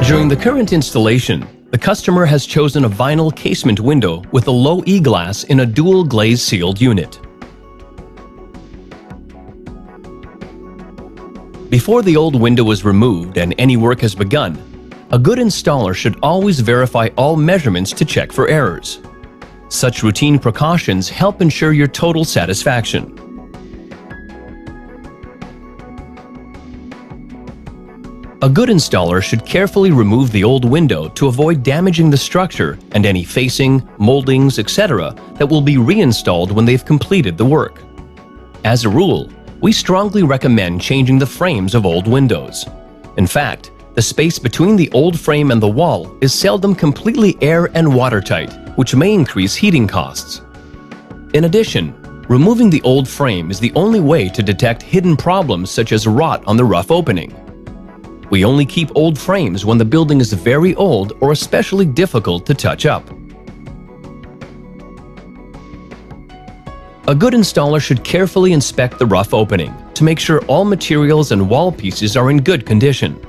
During the current installation, the customer has chosen a vinyl casement window with a low E-glass in a dual glaze sealed unit. Before the old window is removed and any work has begun, a good installer should always verify all measurements to check for errors. Such routine precautions help ensure your total satisfaction. A good installer should carefully remove the old window to avoid damaging the structure and any facing, moldings, etc. that will be reinstalled when they've completed the work. As a rule, we strongly recommend changing the frames of old windows. In fact, the space between the old frame and the wall is seldom completely air and watertight, which may increase heating costs. In addition, removing the old frame is the only way to detect hidden problems such as rot on the rough opening. We only keep old frames when the building is very old or especially difficult to touch up. A good installer should carefully inspect the rough opening to make sure all materials and wall pieces are in good condition.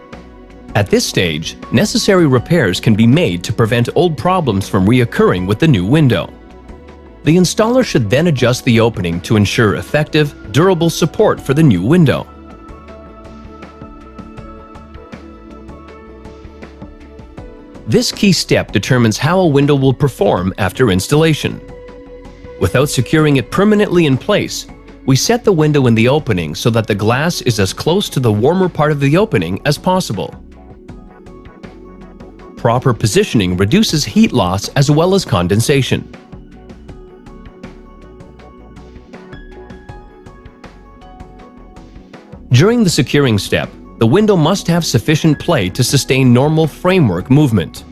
At this stage, necessary repairs can be made to prevent old problems from reoccurring with the new window. The installer should then adjust the opening to ensure effective, durable support for the new window. This key step determines how a window will perform after installation. Without securing it permanently in place, we set the window in the opening so that the glass is as close to the warmer part of the opening as possible. Proper positioning reduces heat loss as well as condensation. During the securing step, the window must have sufficient play to sustain normal framework movement.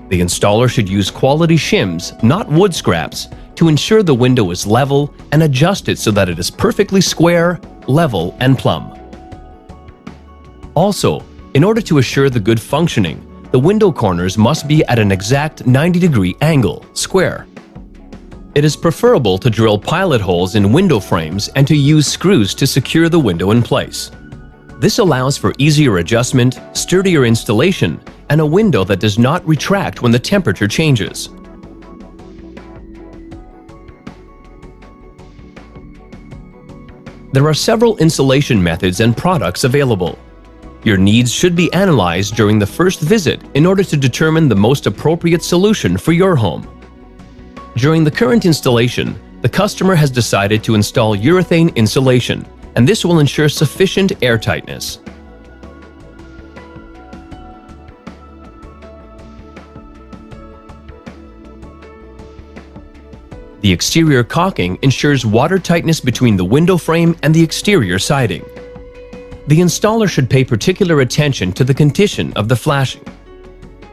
The installer should use quality shims, not wood scraps, to ensure the window is level and adjust it so that it is perfectly square, level, and plumb. Also, in order to assure the good functioning, the window corners must be at an exact 90-degree angle, square. It is preferable to drill pilot holes in window frames and to use screws to secure the window in place. This allows for easier adjustment, sturdier installation, and a window that does not retract when the temperature changes. There are several insulation methods and products available. Your needs should be analyzed during the first visit in order to determine the most appropriate solution for your home. During the current installation, the customer has decided to install urethane insulation, and this will ensure sufficient airtightness. The exterior caulking ensures water tightness between the window frame and the exterior siding. The installer should pay particular attention to the condition of the flashing.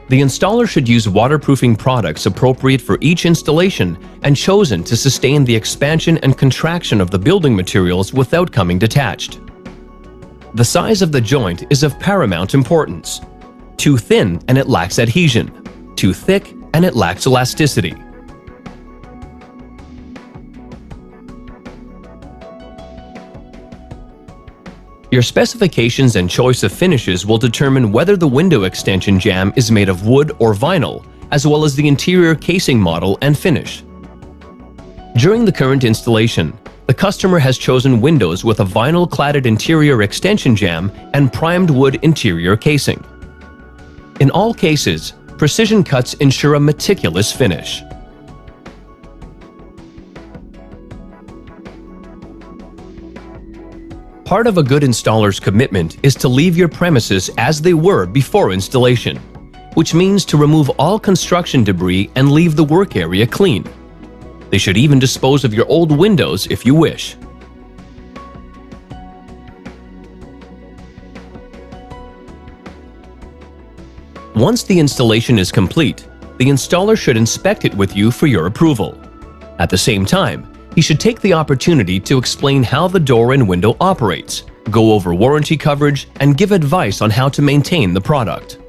The installer should use waterproofing products appropriate for each installation and chosen to sustain the expansion and contraction of the building materials without coming detached. The size of the joint is of paramount importance. Too thin and it lacks adhesion. Too thick and it lacks elasticity. Your specifications and choice of finishes will determine whether the window extension jamb is made of wood or vinyl, as well as the interior casing model and finish. During the current installation, the customer has chosen windows with a vinyl-cladded interior extension jamb and primed wood interior casing. In all cases, precision cuts ensure a meticulous finish. Part of a good installer's commitment is to leave your premises as they were before installation, which means to remove all construction debris and leave the work area clean. They should even dispose of your old windows if you wish. Once the installation is complete, the installer should inspect it with you for your approval. At the same time, he should take the opportunity to explain how the door and window operates, go over warranty coverage, and give advice on how to maintain the product.